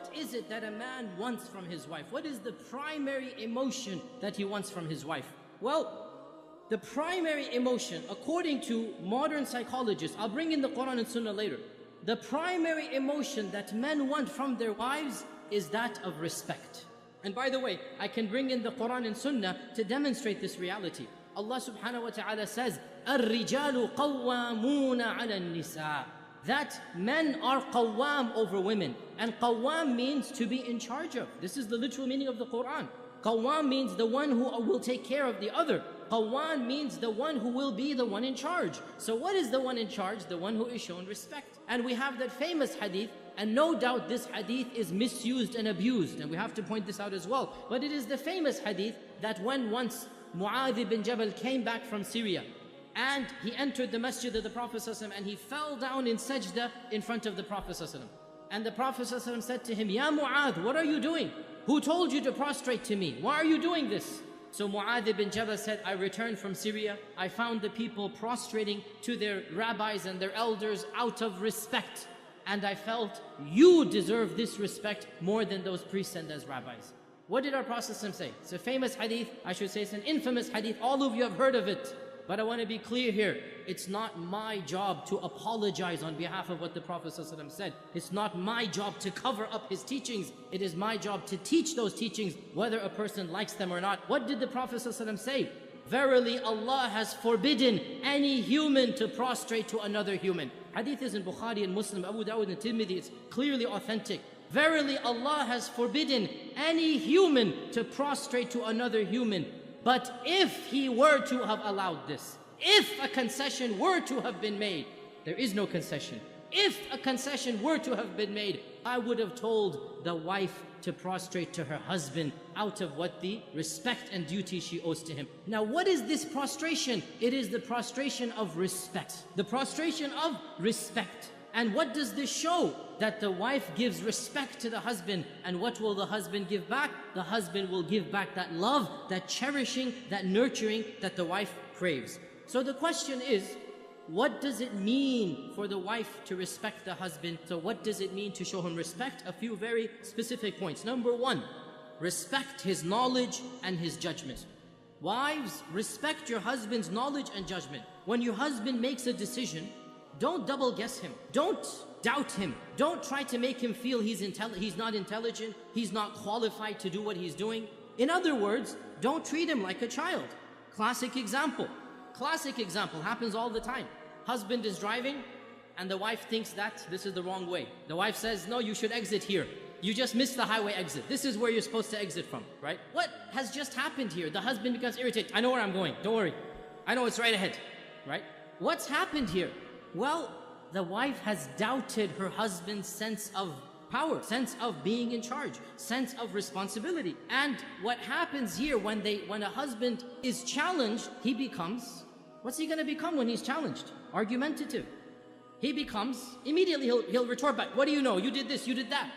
what is it that a man wants from his wife? What is the primary emotion that he wants from his wife? Well, the primary emotion, according to modern psychologists, I'll bring in the Quran and Sunnah later. The primary emotion that men want from their wives is that of respect. And by the way, I can bring in the Quran and Sunnah to demonstrate this reality. Allah subhanahu wa ta'ala says, الرِّجَالُ قَوَّامُونَ عَلَى النِّسَاءِ, that men are qawwam over women. And qawwam means to be in charge of. This is the literal meaning of the Quran. Qawwam means the one who will take care of the other. Qawwam means the one who will be the one in charge. So what is the one in charge? The one who is shown respect. And we have that famous hadith, and no doubt this hadith is misused and abused, and we have to point this out as well. But it is the famous hadith that when once Mu'adh ibn Jabal came back from Syria, and he entered the masjid of the Prophet ﷺ, and he fell down in sajda in front of the Prophet ﷺ. And the Prophet ﷺ said to him, Ya Mu'adh, what are you doing? Who told you to prostrate to me? Why are you doing this? So Mu'adh ibn Jabal said, I returned from Syria. I found the people prostrating to their rabbis and their elders out of respect. And I felt you deserve this respect more than those priests and those rabbis. What did our Prophet ﷺ say? It's a famous hadith. I should say it's an infamous hadith. All of you have heard of it. But I want to be clear here. It's not my job to apologize on behalf of what the Prophet ﷺ said. It's not my job to cover up his teachings. It is my job to teach those teachings, whether a person likes them or not. What did the Prophet ﷺ say? Verily Allah has forbidden any human to prostrate to another human. Hadith is in Bukhari and Muslim, Abu Dawud and Tirmidhi. It's clearly authentic. Verily Allah has forbidden any human to prostrate to another human. But if he were to have allowed this, if a concession were to have been made, there is no concession. If a concession were to have been made, I would have told the wife to prostrate to her husband out of what the respect and duty she owes to him. Now, what is this prostration? It is the prostration of respect. The prostration of respect. And what does this show? That the wife gives respect to the husband. And what will the husband give back? The husband will give back that love, that cherishing, that nurturing that the wife craves. So the question is, what does it mean for the wife to respect the husband? So what does it mean to show him respect? A few very specific points. Number one, respect his knowledge and his judgment. Wives, respect your husband's knowledge and judgment. When your husband makes a decision, don't double guess him. Don't doubt him. Don't try to make him feel he's not intelligent, he's not qualified to do what he's doing. In other words, don't treat him like a child. Classic example happens all the time. Husband is driving and the wife thinks that this is the wrong way. The wife says, no, you should exit here. You just missed the highway exit. This is where you're supposed to exit from, right? What has just happened here? The husband becomes irritated. I know where I'm going, don't worry. I know it's right ahead, right? What's happened here? Well, the wife has doubted her husband's sense of power, sense of being in charge, sense of responsibility. And what happens here when a husband is challenged, he becomes, what's he going to become when he's challenged? Argumentative. He becomes, immediately he'll retort back, what do you know? You did this, you did that.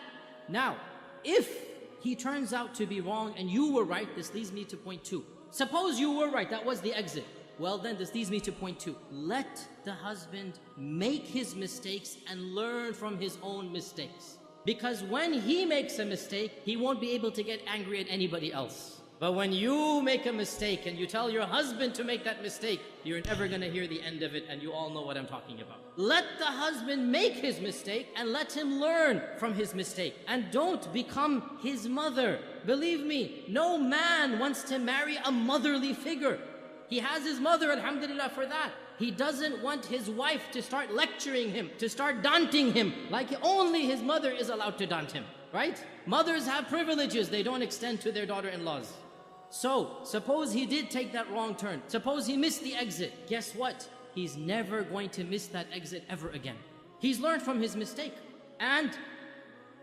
Now, if he turns out to be wrong and you were right, this leads me to point two. Suppose you were right, that was the exit. Well then, this leads me to point two. Let the husband make his mistakes and learn from his own mistakes. Because when he makes a mistake, he won't be able to get angry at anybody else. But when you make a mistake and you tell your husband to make that mistake, you're never going to hear the end of it, and you all know what I'm talking about. Let the husband make his mistake and let him learn from his mistake. And don't become his mother. Believe me, no man wants to marry a motherly figure. He has his mother, alhamdulillah, for that. He doesn't want his wife to start lecturing him, to start daunting him, like only his mother is allowed to daunt him, right? Mothers have privileges, they don't extend to their daughter-in-laws. So, suppose he did take that wrong turn. Suppose he missed the exit. Guess what? He's never going to miss that exit ever again. He's learned from his mistake. And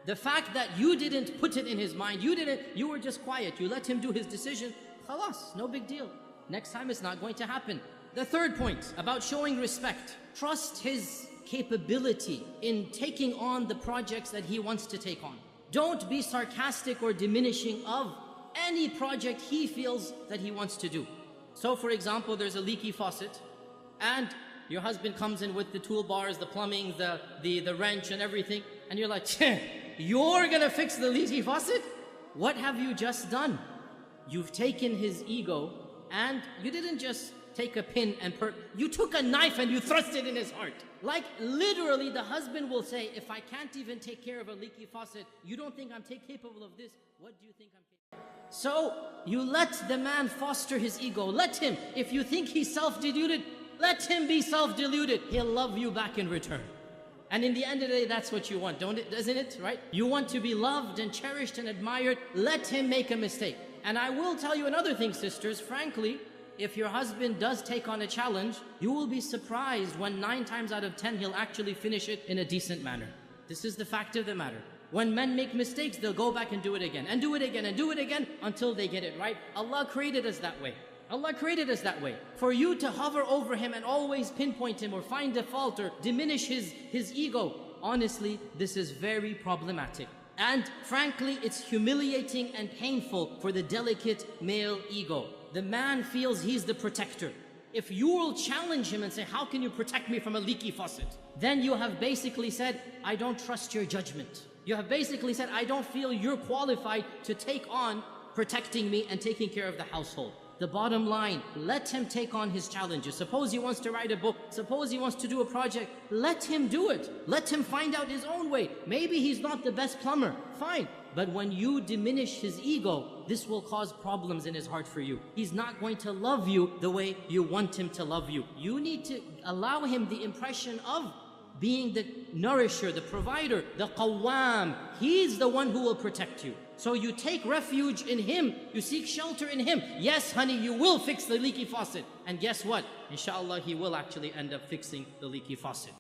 the fact that you didn't put it in his mind, you were just quiet, you let him do his decision, khalas, no big deal. Next time it's not going to happen. The third point about showing respect. Trust his capability in taking on the projects that he wants to take on. Don't be sarcastic or diminishing of any project he feels that he wants to do. So for example, there's a leaky faucet and your husband comes in with the toolbars, the plumbing, the wrench and everything, and you're like, You're gonna fix the leaky faucet? What have you just done? You've taken his ego, and you didn't just take a pin and you took a knife and you thrust it in his heart. Like literally the husband will say, if I can't even take care of a leaky faucet, you don't think I'm capable of this? What do you think I'm capable of? So you let the man foster his ego. Let him. If you think he's self-deluded, let him be self-deluded. He'll love you back in return. And in the end of the day, that's what you want, isn't it, right? You want to be loved and cherished and admired. Let him make a mistake. And I will tell you another thing, sisters, frankly, if your husband does take on a challenge, you will be surprised when 9 times out of 10 he'll actually finish it in a decent manner. This is the fact of the matter. When men make mistakes, they'll go back and do it again, and do it again, and do it again, until they get it right. Allah created us that way. Allah created us that way. For you to hover over him and always pinpoint him or find a fault or diminish his ego, honestly, this is very problematic. And frankly, it's humiliating and painful for the delicate male ego. The man feels he's the protector. If you will challenge him and say, how can you protect me from a leaky faucet? Then you have basically said, I don't trust your judgment. You have basically said, I don't feel you're qualified to take on protecting me and taking care of the household. The bottom line, let him take on his challenges. Suppose he wants to write a book. Suppose he wants to do a project. Let him do it. Let him find out his own way. Maybe he's not the best plumber. Fine. But when you diminish his ego, this will cause problems in his heart for you. He's not going to love you the way you want him to love you. You need to allow him the impression of being the nourisher, the provider, the qawwam. He's the one who will protect you. So you take refuge in him, you seek shelter in him. Yes, honey, you will fix the leaky faucet. And guess what? Inshallah, he will actually end up fixing the leaky faucet.